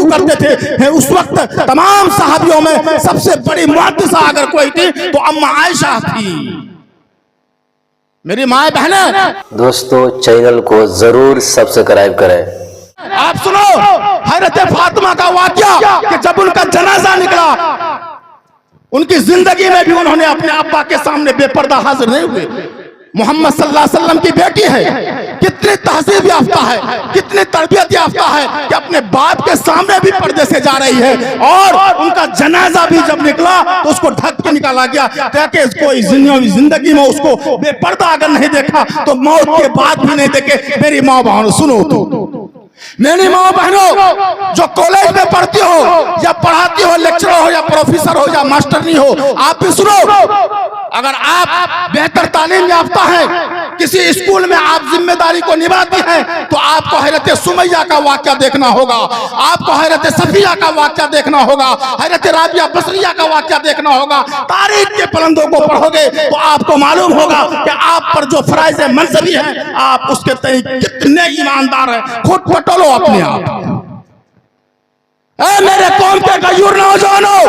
करते थे। उस वक्त तमाम सहाबियों में सबसे बड़ी मुहद्दिसा अगर कोई थी तो अम्मा आयशा थी। मेरी माए बहने, दोस्तों चैनल को जरूर सब्सक्राइब करें। आप सुनो हजरत फातिमा का वाकया कि जब उनका जनाजा निकला, उनकी जिंदगी में भी उन्होंने अपने अब्बा के सामने बेपर्दा हाजिर नहीं हुए। मोहम्मद सल्लल्लाहु अलैहि वसल्लम की बेटी है, कितनी तहजीब याफ्ता है, कितनी तरबियत याफ्ता है कि अपने बाप के सामने भी पर्दे से जा रही है। और उनका जनाजा भी जब निकला तो उसको ढक के निकाला गया ताकि कोई जिंदगी में उसको बेपर्दा अगर नहीं देखा तो मौत के बाद भी नहीं देखे। मेरी माँ बहनों सुनो, तो मेरी माँ बहनों जो कॉलेज में पढ़ती हो या पढ़ाती हो, लेक्चरर हो या प्रोफेसर हो या मास्टरनी हो, आप भी सुनो। अगर आप बेहतर तालीम याफ्ता हैं, किसी स्कूल में आप जिम्मेदारी को निभाती हैं, तो आपको हजरत सुमैया का वाकया देखना होगा, आपको हजरत सफिया का वाकया देखना होगा, हजरत राबिया बसरिया का वाकया देखना होगा। तारीख के पलंदों को पढ़ोगे तो आपको मालूम होगा कि आप पर जो फराइज मनसबी है, आप उसके तय कितने ईमानदार हैं। खुद पटोलो अपने आप। मेरे कौम के गयूर नौजवानों,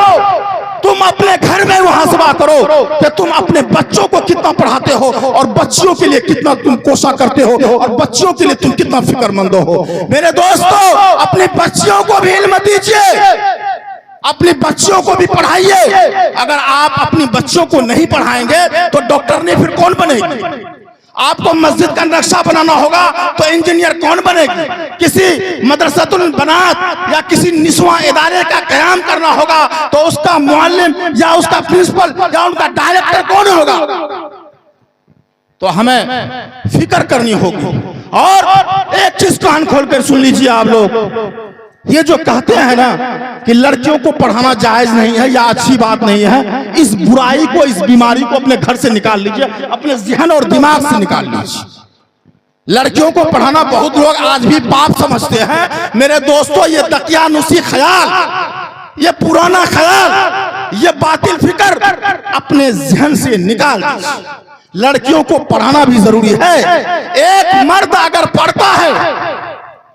तुम अपने घर में मुहासबा करो कि तुम अपने बच्चों को कितना पढ़ाते हो और बच्चियों के लिए कितना तुम कोशा करते हो और बच्चियों के लिए तुम कितना फिक्रमंद हो। मेरे दोस्तों, अपनी बच्चियों को भी इल्म दीजिए, अपनी बच्चियों को भी पढ़ाइए। अगर आप अपनी बच्चियों को नहीं पढ़ाएंगे तो डॉक्टर ने फिर कौन बनेगी? आपको मस्जिद का नक्शा बनाना होगा तो इंजीनियर कौन बनेगी? किसी मदरसतुल बनात या किसी निस्वा इदारे का कयाम करना होगा तो उसका मुअल्लिम या उसका प्रिंसिपल या उनका डायरेक्टर कौन होगा? तो हमें फिक्र करनी होगी। और एक चीज कान खोलकर सुन लीजिए आप लोग, ये जो कहते हैं ना कि लड़कियों को पढ़ाना जायज नहीं है या अच्छी बात नहीं है, इस बुराई को, इस बीमारी को अपने घर से निकाल लीजिए, अपने ज़हन और दिमाग से निकाल लीजिए। लड़कियों को पढ़ाना बहुत लोग आज भी पाप समझते हैं। मेरे दोस्तों, ये दकियानुसी ख्याल, ये पुराना ख्याल, ये बातिल फिक्र अपने ज़हन से निकाल दीजिए। लड़कियों को पढ़ाना भी जरूरी है। एक मर्द अगर पढ़ता है,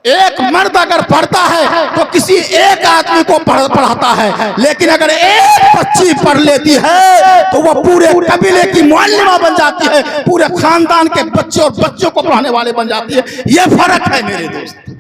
एक मर्द अगर पढ़ता है तो किसी एक आदमी को पढ़ाता है, लेकिन अगर एक बच्ची पढ़ लेती है तो वह पूरे कबीले की मुअल्लिमा बन जाती है, पूरे खानदान के बच्चे और बच्चों को पढ़ाने वाले बन जाती है। यह फर्क है मेरे दोस्त।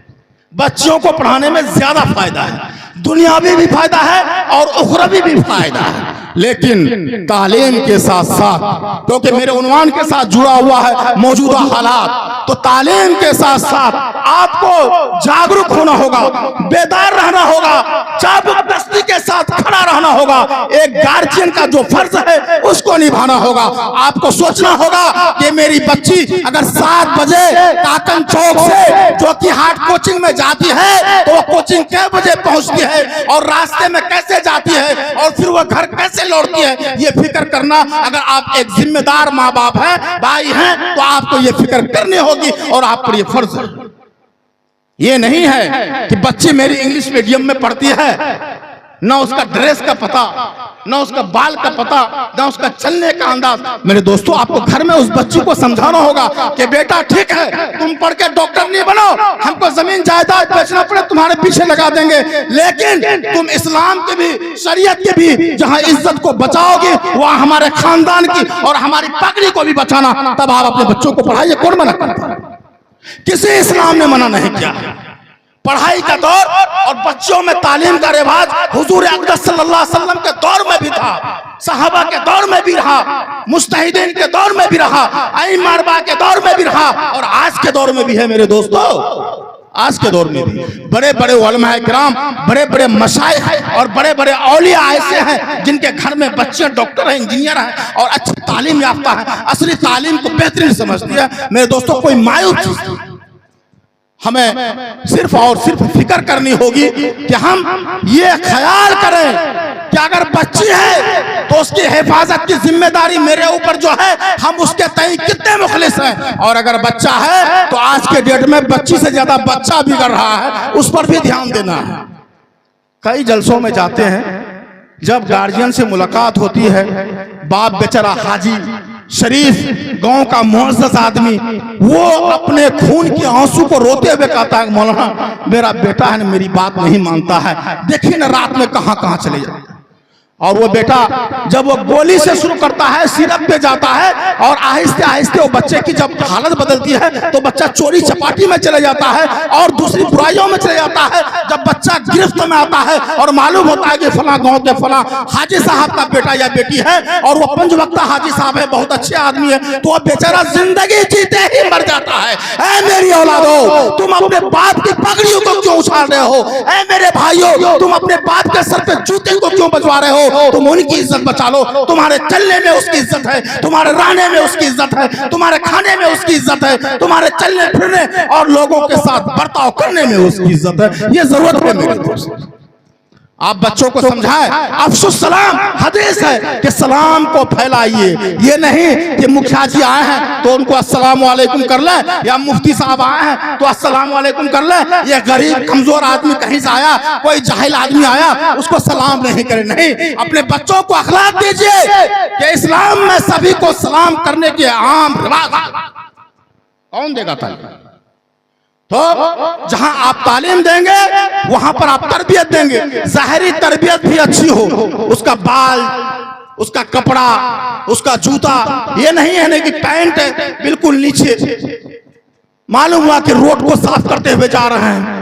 बच्चों को पढ़ाने में ज्यादा फायदा है, दुनियावी भी फायदा है और उखरवी भी फायदा है, लेकिन तालीम के साथ साथ, क्योंकि मेरे उन्वान के साथ जुड़ा हुआ है मौजूदा हालात, तो तालीम के साथ साथ आपको जागरूक होना होगा, बेदार रहना होगा, चाबुकदस्ती के साथ खड़ा रहना होगा। एक गार्जियन का जो फर्ज है उसको निभाना होगा। आपको सोचना होगा कि मेरी बच्ची अगर 7 बजे काकन चौक से जो कि हाट कोचिंग में जाती है तो वो कोचिंग कितने बजे पहुंचती है और रास्ते में कैसे जाती है और फिर वो घर कैसे लौटती है, ये फिक्र करना, अगर आप एक जिम्मेदार माँ बाप हैं, भाई हैं, तो आपको ये फिक्र करनी होगी और आप पर ये फर्ज है। ये नहीं है कि बच्ची मेरी इंग्लिश मीडियम में पढ़ती है, ना उसका ड्रेस का पता, ना उसका बाल का पता, ना उसका चलने का अंदाज। मेरे दोस्तों, आपको घर में उस बच्ची को समझाना होगा कि बेटा ठीक है, तुम पढ़ के डॉक्टर नहीं बनो, हमको जमीन जायदाद बेचना पड़े तुम्हारे पीछे लगा देंगे, लेकिन तुम इस्लाम के भी, शरीयत के भी जहां इज्जत को बचाओगे वहां हमारे खानदान की और हमारी पगड़ी को भी बचाना। तब आप अपने बच्चों को पढ़ाइए। कौन मना करता है? किसी इस्लाम ने मना नहीं किया। पढ़ाई का दौर और बच्चों में तालीम का रिवाज हुजूर अक़दस सल्लल्लाहु अलैहि वसल्लम के दौर में भी था, सहाबा के दौर में भी रहा, मुज्तहिदीन के दौर में भी रहा, अइम्मा अरबा के दौर में भी रहा और आज के दौर में भी है। मेरे दोस्तों, आज के दौर में भी बड़े बड़े उलमा किराम, बड़े बड़े मशाइख और बड़े बड़े औलिया ऐसे हैं जिनके घर में बच्चे डॉक्टर हैं, इंजीनियर हैं और अच्छी तालीम याफ्ता है, असली तालीम को बेहतरीन समझती है। मेरे दोस्तों, कोई मायूस हमें सिर्फ और सिर्फ फिक्र करनी होगी कि हम ये ख्याल करें कि अगर बच्ची है तो उसकी हिफाजत की जिम्मेदारी मेरे ऊपर जो है, हम उसके तय कितने मुखलिस हैं, और अगर बच्चा है तो आज के डेट में बच्ची से ज्यादा बच्चा बिगड़ रहा है, उस पर भी ध्यान देना है। कई जलसों में जाते हैं, जब गार्जियन से मुलाकात होती है, बाप बेचारा हाजी शरीफ गांव का मुअज़्ज़ज़ आदमी, वो अपने खून के आंसू को रोते हुए कहता है मौलाना मेरा बेटा है ना मेरी बात नहीं मानता है, देखिए ना रात में कहां कहां चले जाते। और वो बेटा जब वो गोली से शुरू करता है, सिरप पे जाता है, और आहिस्ते आहिस्ते वो बच्चे की जब हालत बदलती है तो बच्चा चोरी चपाटी में चले जाता है और दूसरी बुराइयों में चले जाता है। जब बच्चा गिरफ्त में आता है और मालूम होता है कि फला गांव के फला हाजी साहब का बेटा या बेटी है और वो पंचवक्ता हाजी साहब है, बहुत अच्छे आदमी है, तो वो बेचारा जिंदगी जीते ही मर जाता है। ऐ मेरी औलादो, तुम अपने बाप की पगड़ियों को क्यों उछाल रहे हो? ऐ मेरे भाइयों, तुम अपने बाप के सर पे जूते को क्यों बजवा रहे हो? तुम उनकी इज्जत बचा लो। तुम्हारे चलने में उसकी इज्जत है, तुम्हारे रहने में उसकी इज्जत है, तुम्हारे खाने में उसकी इज्जत है, तुम्हारे चलने फिरने और लोगों के साथ बर्ताव करने में उसकी इज्जत है। ये जरूरत है मेरे दोस्त, आप बच्चों को समझाएं। अफसुस सलाम हदीस है कि सलाम को फैलाइए, ये नहीं कि मुखिया जी आए हैं तो उनको अस्सलाम वालेकुम कर ले, या मुफ्ती साहब आए हैं तो अस्सलाम वालेकुम कर ले, या गरीब कमजोर आदमी कहीं से आया, कोई जाहिल आदमी आया उसको सलाम नहीं करे। नहीं, अपने बच्चों को अखलाक दीजिए कि इस्लाम में सभी को सलाम करने के आम रिवाज। कौन देगा तालीम? तो जहां आप तालीम देंगे वहां पर आप तरबियत देंगे। ज़ाहिरी तरबियत भी अच्छी हो, उसका बाल, उसका कपड़ा, उसका जूता, ये नहीं है कि पैंट बिल्कुल नीचे, मालूम हुआ कि रोड को साफ करते हुए जा रहे हैं,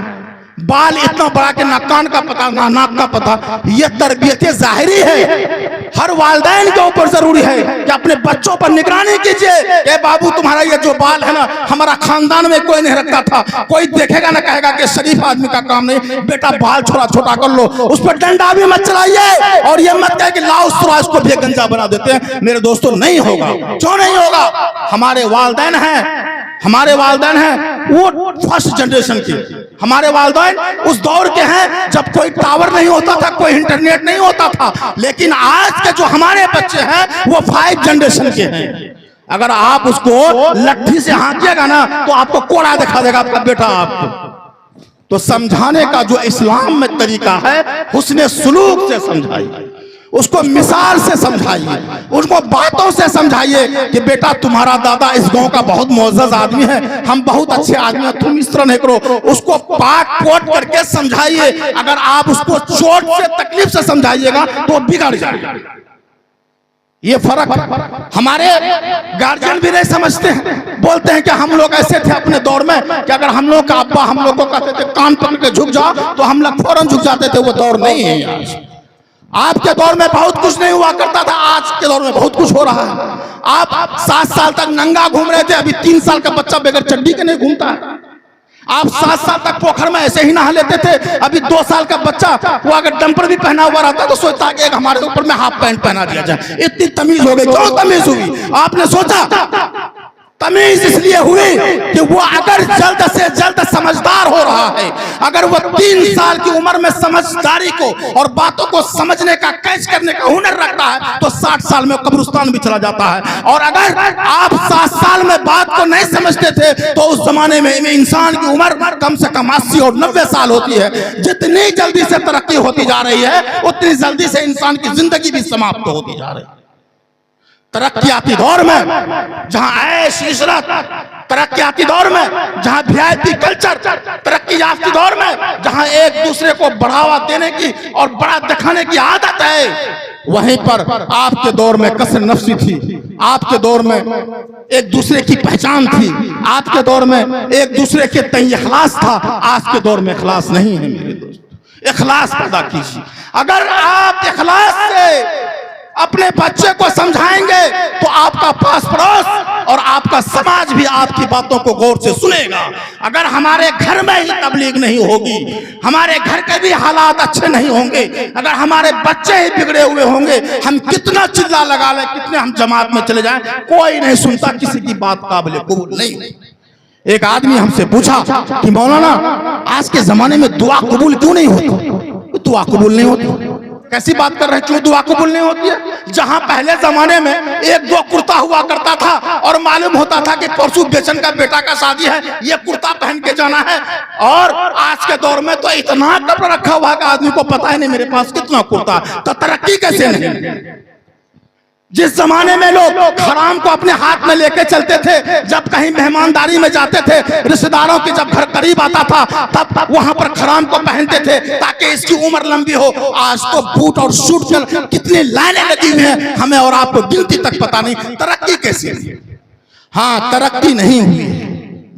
बाल इतना बड़ा कि ना कान का पता ना नाक का पता। ये तरबियत ज़ाहिरी है, हर वालिदैन के ऊपर जरूरी है कि अपने बच्चों पर निगरानी कीजिए कि बाबू तुम्हारा ये जो बाल है ना हमारा खानदान में कोई नहीं रखता था, कोई देखेगा ना कहेगा कि शरीफ आदमी का काम नहीं, बेटा बाल छोटा छोटा कर लो, उस पर डंडा भी मत चलाइए और ये मत कहे कि लाओ सुराज को भी गंजा बना देते हैं। मेरे दोस्तों नहीं होगा। क्यों नहीं होगा? हमारे वालिदैन हैं, हमारे वालिदैन हैं वो फर्स्ट जनरेशन के, हमारे वालिदैन उस दौर के हैं जब कोई टावर नहीं होता था, कोई इंटरनेट नहीं होता था। लेकिन आज के जो हमारे बच्चे हैं वो 5 जनरेशन के हैं। अगर आप उसको लट्ठी से हाँकिएगा ना तो आपको कोड़ा दिखा देगा आपका बेटा आपको। तो समझाने का जो इस्लाम में तरीका है, हुस्ने सुलूक से समझाइए, उसको मिसाल से समझाइए, उसको बातों से समझाइए कि बेटा तुम्हारा दादा इस गांव का बहुत मुअज़्ज़ज़ आदमी है, हम बहुत अच्छे आदमी हैं, तुम इस तरह नहीं करो। उसको पाक कोट करके समझाइए। अगर आप उसको चोट से तकलीफ से समझाइएगा तो बिगड़ जाएगा। ये फर्क हमारे गार्जियन भी नहीं समझते हैं, बोलते हैं कि हम लोग ऐसे थे अपने दौर में कि अगर हम लोग का अब्बा हम लोग को कहते थे कान पकड़ के झुक जाओ तो हम लोग फौरन झुक जाते थे। वो दौर नहीं है आज। आपके दौर में बहुत कुछ नहीं हुआ करता था, आज के दौर में बहुत कुछ हो रहा है। आप 7 साल तक नंगा घूम रहे थे, अभी 3 साल का बच्चा बगैर चड्डी के नहीं घूमता है। आप 7 साल तक पोखर में ऐसे ही नहा लेते थे, अभी 2 साल का बच्चा वो अगर डंपर भी पहना हुआ रहता तो सोचता कि हमारे ऊपर में हाफ पैंट पहना दिया जाए। इतनी तमीज हो गई। क्यों तमीज हुई? आपने सोचा? तमीज इसलिए हुई कि वो अगर जल्द से जल्द समझदार हो रहा है, अगर वो 3 साल की उम्र में समझदारी को और बातों को समझने का, कैच करने का हुनर रखता है तो 60 साल में कब्रिस्तान भी चला जाता है। और अगर आप 7 साल में बात को नहीं समझते थे तो उस जमाने में इंसान की उम्र कम से कम 80 और 90 साल होती है। जितनी जल्दी से तरक्की होती जा रही है उतनी जल्दी से इंसान की जिंदगी भी समाप्त होती जा रही है। तरक्याती दौर में जहां ऐश इशरत, तरक्याती दौर में जहां वीआईपी कल्चर, तरक्की याफ्ती दौर में जहां एक दूसरे को बढ़ावा देने की और बड़ा दिखाने की आदत है, वहीं पर आपके दौर में कसर नफ्सी थी, आपके दौर में एक दूसरे की पहचान थी, आपके दौर में एक दूसरे के तय इखलास था। आज के दौर में इखलास नहीं है मेरे दोस्त। इखलास पैदा कीजिए। अगर आप इखलास से अपने बच्चे को समझाएंगे तो आपका पास पड़ोस और आपका समाज भी आपकी बातों को गौर से सुनेगा। अगर हमारे घर में ही तबलीग नहीं होगी, हमारे घर के भी हालात अच्छे नहीं होंगे, अगर हमारे बच्चे ही बिगड़े हुए होंगे, हम कितना चिल्ला लगा लें, कितने हम जमात में चले जाएं, कोई नहीं सुनता, किसी की बात काबिल कबूल नहीं। एक आदमी हमसे पूछा कि मौलाना आज के जमाने में दुआ कबूल क्यों नहीं होती? दुआ कबूल नहीं होती? कैसी बात कर रहे हैं? क्यों दुआ कबूल नहीं होती है? जहां पहले जमाने में 1-2 कुर्ता हुआ करता था और मालूम होता था कि परसों बेचन का बेटा का शादी है, ये कुर्ता पहन के जाना है, और आज के दौर में तो इतना कपड़ा रखा हुआ कि आदमी को पता ही नहीं मेरे पास कितना कुर्ता। तो तरक्की कैसे नहीं? जिस जमाने में लोग हराम को अपने हाथ में लेके चलते थे, जब कहीं मेहमानदारी में जाते थे, रिश्तेदारों के जब घर करीब आता था तब वहां पर हराम को पहनते थे ताकि इसकी उम्र लंबी हो। आज तो बूट और सूट पर कितनी लाइनें लगी हुई हैं, हमें और आपको गिनती तक पता नहीं। तरक्की कैसी है? हाँ, तरक्की नहीं हुई है,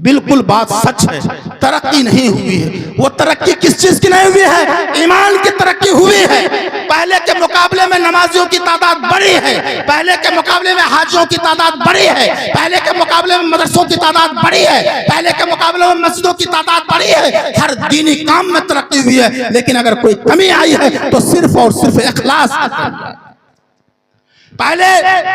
बिल्कुल बात सच है, तरक्की नहीं हुई है। वो तरक्की किस चीज की नहीं हुई है? ईमान की तरक्की हुई है। पहले के मुकाबले में नमाजियों की तादाद बढ़ी है, पहले के मुकाबले में हाजियों की तादाद बढ़ी है, पहले के मुकाबले में मदरसों की तादाद बढ़ी है, पहले के मुकाबले में मस्जिदों की तादाद बढ़ी है। हर दीनी काम में तरक्की हुई है। लेकिन अगर कोई कमी आई है तो सिर्फ और सिर्फ इखलास। पहले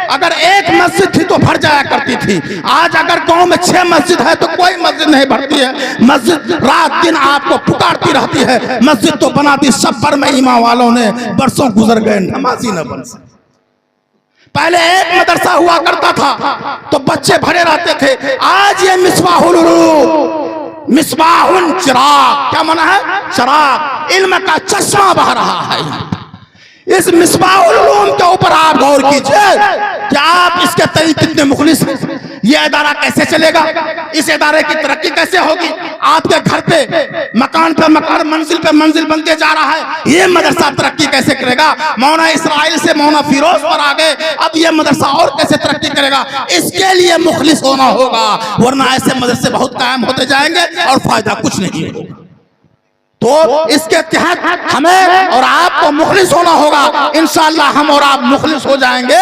अगर एक मस्जिद थी तो भर जाया करती थी, आज अगर गांव में 6 मस्जिद है तो कोई मस्जिद नहीं भरती है। मस्जिद रात दिन आपको पुकारती रहती है। मस्जिद तो बना दी सब पर में ईमान वालों ने, बरसों गुजर गए, नमाजी न बन सके। पहले एक मदरसा हुआ करता था तो बच्चे भरे रहते थे। आज ये मिसबाहुन चिराग, क्या माना है? चिराग, इल्म का चश्मा बह रहा है। इस मिसबाहुल उलूम के ऊपर आप गौर कीजिए कि आप इसके तई कितने मुखलिस हैं। ये इदारा कैसे चलेगा? इस इदारे की तरक्की कैसे होगी? आपके घर पे मकान पे मकान, मंजिल पे मंजिल बनते जा रहा है, ये मदरसा तरक्की कैसे करेगा? मौना इसराइल से मौना फिरोज पर आ गए, अब ये मदरसा और कैसे तरक्की करेगा? इसके लिए मुखलिस होना होगा, वरना ऐसे मदरसे बहुत कायम होते जाएंगे और फायदा कुछ नहीं होगा। तो इसके तहत हमें और आपको मुखलिस होना होगा। इंशाअल्लाह हम और आप मुखलिस हो जाएंगे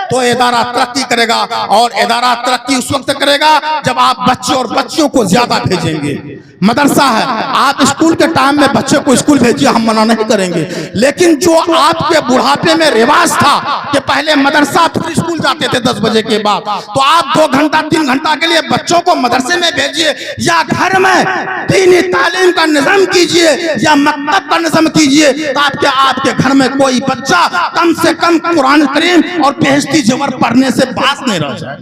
तो इदारा तरक्की करेगा। और इदारा तरक्की उस वक्त करेगा जब आप बच्चे और बच्चियों को ज्यादा भेजेंगे। मदरसा है, आप स्कूल के टाइम में बच्चे को स्कूल भेजिए, हम मना नहीं करेंगे। लेकिन जो आपके बुढ़ापे में रिवाज था कि पहले मदरसा फिर स्कूल जाते थे 10 बजे के बाद, तो आप 2 घंटा 3 घंटा के लिए बच्चों को मदरसे में भेजिए, या घर में दीनी तालीम का निजाम कीजिए या मकतब का निजाम कीजिए, ताकि आपके घर में कोई बच्चा कम से कम कुरान करीम और बेहश्ती ज़ेवर पढ़ने से बाज नहीं रह जाए।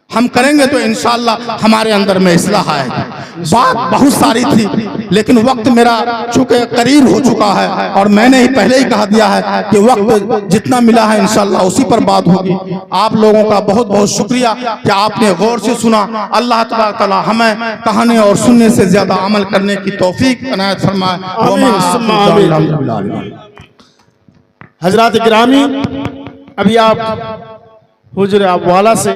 हम करेंगे तो इंशाअल्लाह हमारे अंदर में इस्लाह आएगा। बात बहुत सारी थी लेकिन वक्त मेरा चूंकि करीब हो चुका है और मैंने ही पहले ही कहा दिया है कि वक्त जितना मिला है इंशाअल्लाह उसी पर बात होगी। आप लोगों का बहुत बहुत शुक्रिया कि आपने गौर से सुना। अल्लाह तबारक तआला हमें कहने और सुनने से ज्यादा अमल करने की तौफीक इनायत फरमाए। हजरात गिरामी, अभी आप हुजूर अब्वाला से